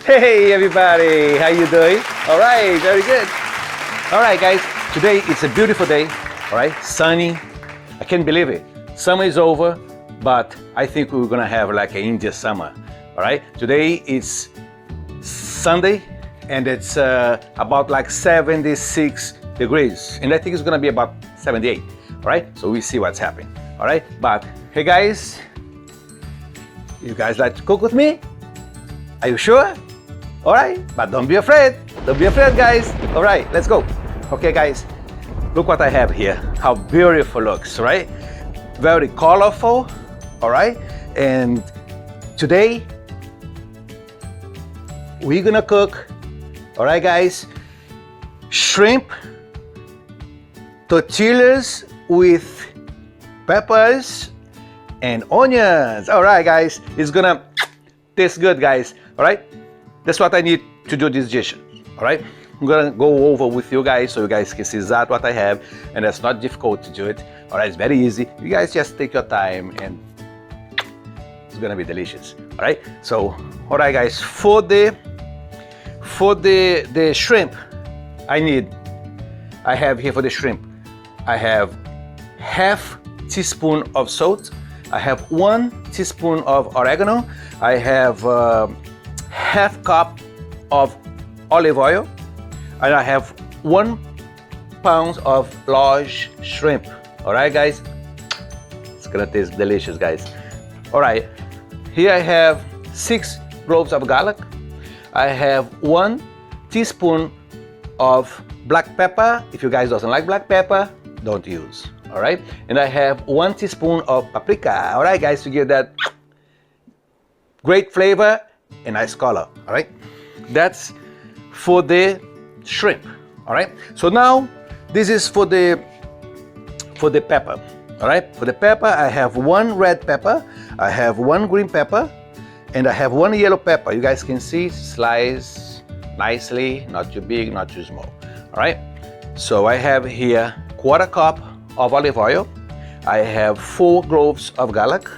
Hey everybody, how you doing? All right, very good. All right guys, today it's a beautiful day, all right, sunny. I can't believe it. Summer is over, but I think we're gonna have like an Indian summer, all right? Today it's Sunday and it's about like 76 degrees and I think it's gonna be about 78, all right? So we see what's happening, all right? But hey guys, you guys like to cook with me? Are you sure? All right, but don't be afraid. Don't be afraid, guys. All right, let's go. Okay, guys, look what I have here. How beautiful it looks, right? Very colorful, all right? And today, we're gonna cook, all right, guys, shrimp tortillas with peppers and onions. All right, guys, it's gonna taste good, guys, all right? That's what I need to do this dish, all right? I'm gonna go over with you guys so you guys can see exactly what I have, and it's not difficult to do it, all right? It's very easy. You guys just take your time and it's gonna be delicious, all right? So, all right, guys, for the shrimp, I have here for the shrimp, I have half teaspoon of salt, I have 1 teaspoon of oregano, I have half cup of olive oil, and I have 1 pound of large shrimp. All right, guys, it's gonna taste delicious, guys. All right, here I have 6 cloves of garlic. I have 1 teaspoon of black pepper. If you guys doesn't like black pepper, don't use. All right, and I have 1 teaspoon of paprika. All right, guys, to give that great flavor and nice color. All right, that's for the shrimp. All right, so now this is for the pepper. All right, for the pepper I have 1 red pepper, I have 1 green pepper, and I have 1 yellow pepper. You guys can see sliced nicely, not too big, not too small. All right, so I have here 1/4 cup of olive oil, I have 4 cloves of garlic,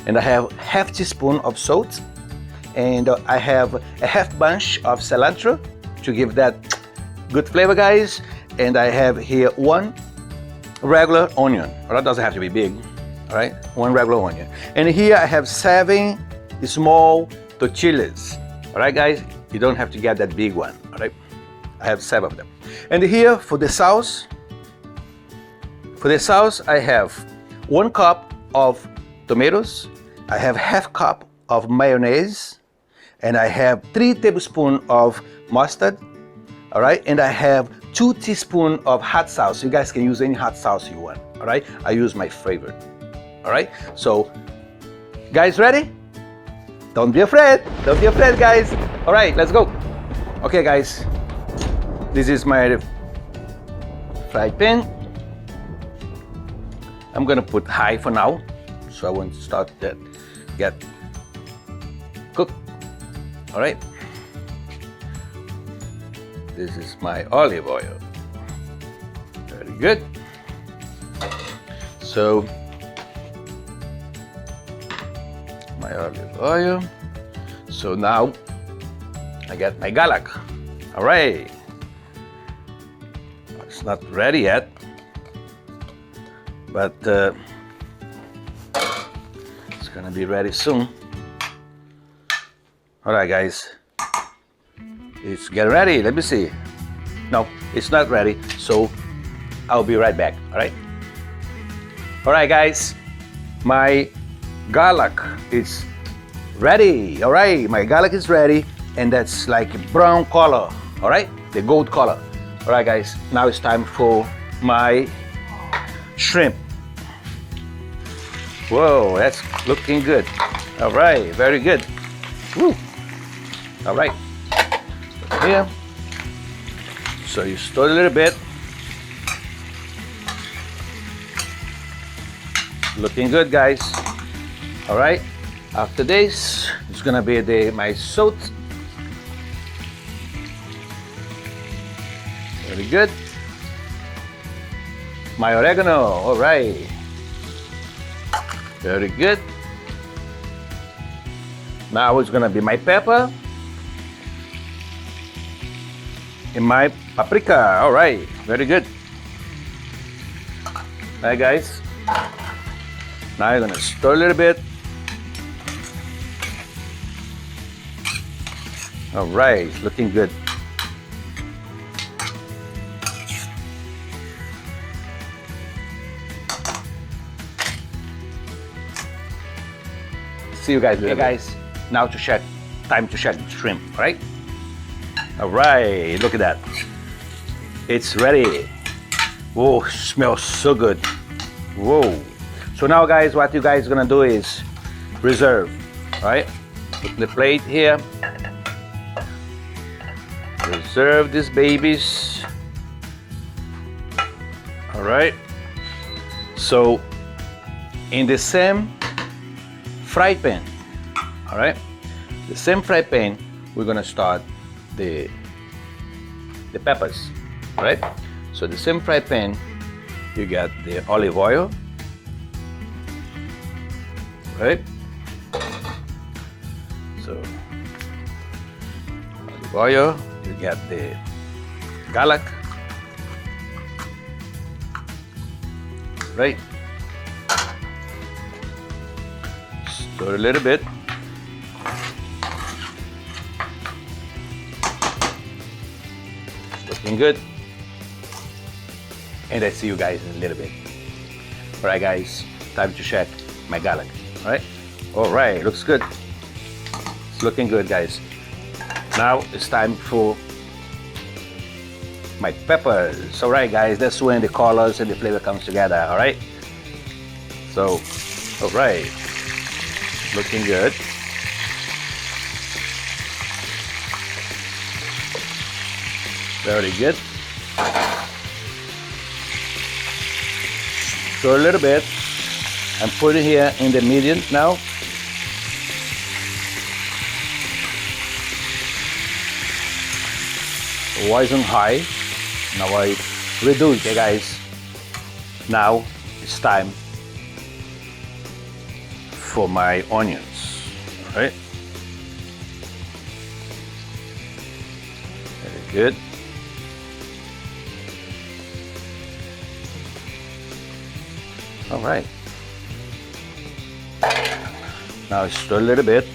and I have half teaspoon of salt, and I have a half bunch of cilantro to give that good flavor, guys. And I have here 1 regular onion. Well, that doesn't have to be big, all right? 1 regular onion. And here I have 7 small tortillas, all right, guys? You don't have to get that big one, all right? I have 7 of them. And here for the sauce, I have 1 cup of tomatoes, I have half cup of mayonnaise, and I have 3 tablespoons of mustard, all right? And I have 2 teaspoons of hot sauce. You guys can use any hot sauce you want, all right? I use my favorite, all right? So, guys, ready? Don't be afraid. Don't be afraid, guys. All right, let's go. Okay, guys, this is my fry pan. I'm gonna put high for now, so I won't start that get cooked. All right. This is my olive oil. Very good. So my olive oil. So now I got my garlic. All right. It's not ready yet, but it's gonna be ready soon. All right, guys, it's getting ready. Let me see. No, it's not ready, so I'll be right back. All right. All right, guys, my garlic is ready. All right, my garlic is ready, and that's like a brown color. All right, the gold color. All right, guys, now it's time for my shrimp. Whoa, that's looking good. All right, very good. Woo. All right, here. So you stir a little bit. Looking good, guys. All right, after this, it's gonna be my salt. Very good. My oregano, all right. Very good. Now it's gonna be my pepper. in my paprika. All right, very good. All right, guys. Now you're gonna stir a little bit. All right, it's looking good. See you guys later. Okay, guys, now to check, time to check the shrimp, right? All right, look at that. It's ready. Whoa, smells so good. Whoa. So now, guys, what you guys gonna do is reserve, right? Put the plate here. Reserve these babies. All right. So, in the same fry pan, all right, the same fry pan, we're gonna start the peppers, all right? So the same fry pan, you got the olive oil, right? So olive oil, you got the garlic, right? Stir a little bit. It's looking good. And I see you guys in a little bit. All right, guys, time to check my garlic. All right, looks good. It's looking good, guys. Now it's time for my peppers. All right, guys, that's when the colors and the flavor comes together. All right. So, all right. Looking good. Very good. So a little bit. I'm putting here in the medium now. It wasn't high. Now I reduce, okay, guys. Now it's time for my onions, all right? Very good. All right. Now stir a little bit,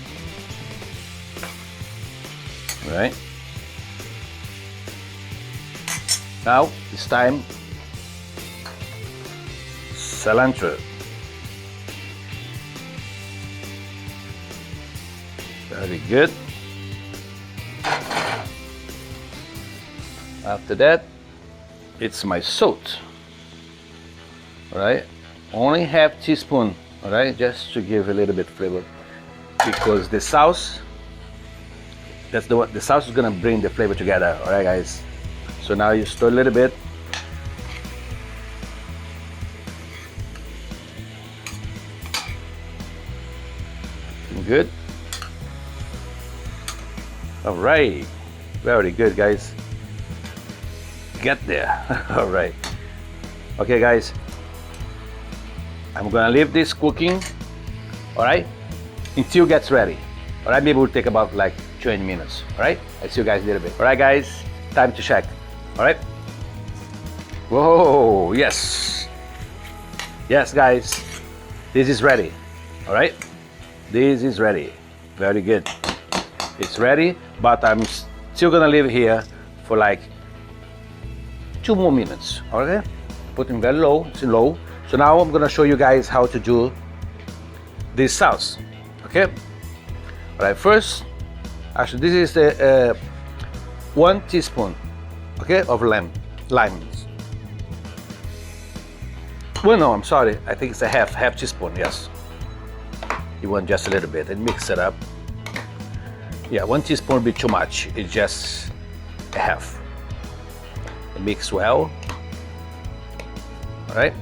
all right? Now it's time cilantro. Very good. After that, it's my salt. All right, only half teaspoon. All right, just to give a little bit flavor, because the sauce, that's the sauce is gonna bring the flavor together. All right, guys. So now you stir a little bit. Good. All right, very good, guys. Get there. All right. Okay, guys. I'm gonna leave this cooking, all right, until it gets ready. All right, maybe we'll take about like 20 minutes. All right, I'll see you guys a little bit. All right, guys, time to check. All right. Whoa, yes. Yes, guys, this is ready. All right, this is ready. Very good. It's ready, but I'm still gonna leave here for like 2 more minutes. Okay, putting very low. It's low. So now I'm gonna show you guys how to do this sauce. Okay. All right. First, actually, this is the 1 teaspoon, okay, of limes. Well, no, I'm sorry. I think it's a half teaspoon. Yes. You want just a little bit and mix it up. Yeah, 1 teaspoon would be too much. It's just a half. And mix well. All right.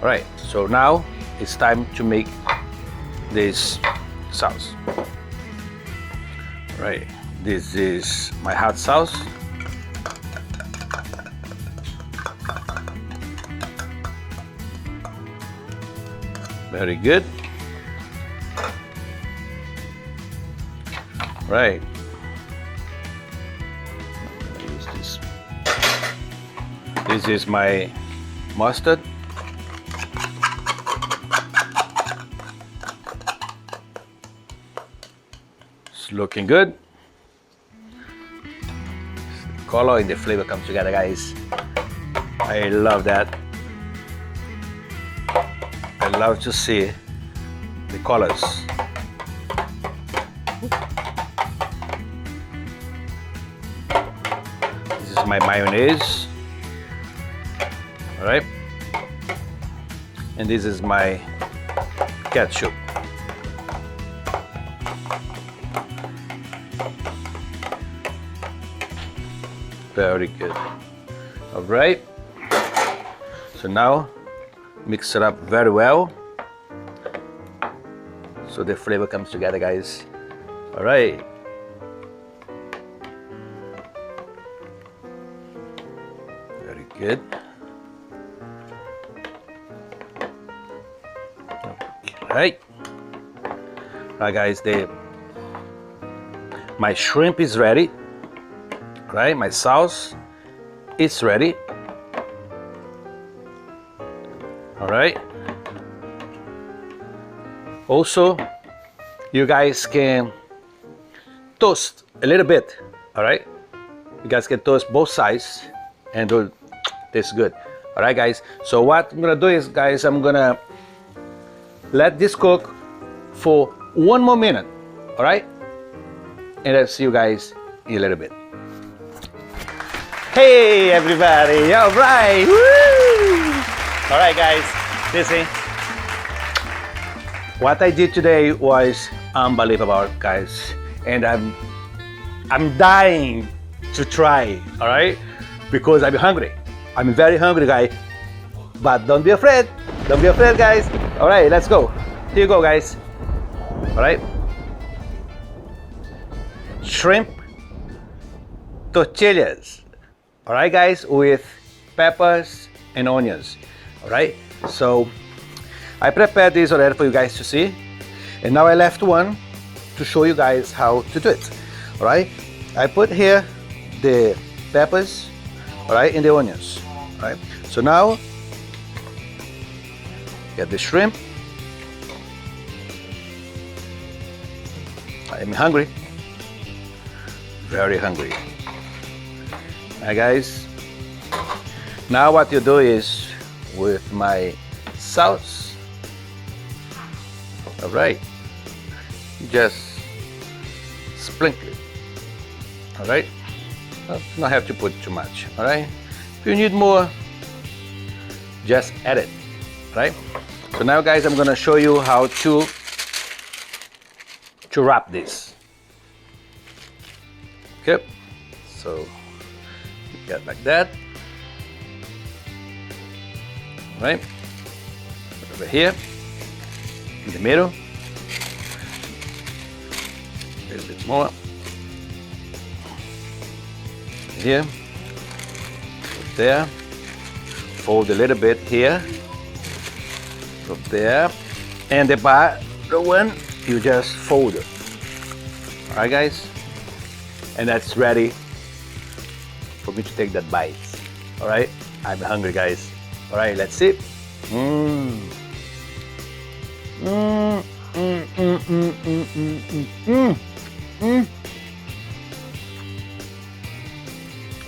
All right. So now it's time to make this sauce. All right. This is my hot sauce. Very good. Right. What's this? This is my mustard. It's looking good. The color and the flavor come together, guys. I love that. I love to see the colors. This is my mayonnaise. All right. And this is my ketchup. Very good. All right. So now mix it up very well so the flavor comes together, guys. All right. Very good. All right. All right, guys. My shrimp is ready. All right. My sauce is ready. All right. Also, you guys can toast a little bit. All right. You guys can toast both sides and it'll taste good. All right, guys. So what I'm gonna do is, guys, I'm gonna let this cook for 1 more minute. All right. And I'll see you guys in a little bit. Hey, everybody. All right. Woo! All right, guys, listen. What I did today was unbelievable, guys, and I'm dying to try. All right, because I'm hungry. I'm very hungry, guy. But don't be afraid. Don't be afraid, guys. All right, let's go. Here you go, guys. All right. Shrimp tortillas. All right, guys, with peppers and onions. All right, so I prepared this already for you guys to see, and now I left one to show you guys how to do it. All right, I put here the peppers, all right, and the onions. All right, so now get the shrimp. I'm hungry, very hungry. All right, guys, now what you do is, with my sauce, all right, just sprinkle it. All right, not have to put too much. All right, if you need more, just add it. All right, so now, guys, I'm gonna show you how to wrap this. Okay, so you get like that. Right, over here in the middle, a little bit more here, there, fold a little bit here, up there, and the bottom one you just fold it. All right, guys, and that's ready for me to take that bite. All right, I'm hungry, guys. All right, let's see.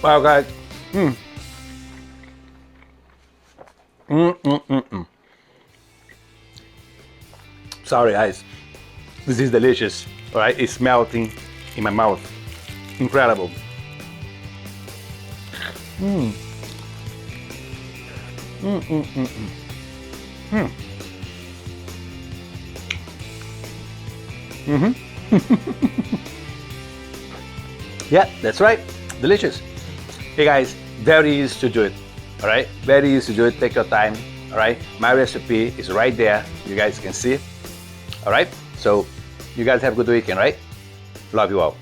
Wow, guys. Sorry, guys. This is delicious. All right, it's melting in my mouth. Incredible. Yeah, that's right. Delicious. Hey, guys, very easy to do it. All right, very easy to do it. Take your time. All right, my recipe is right there. You guys can see. All right, so you guys have a good weekend, right? Love you all.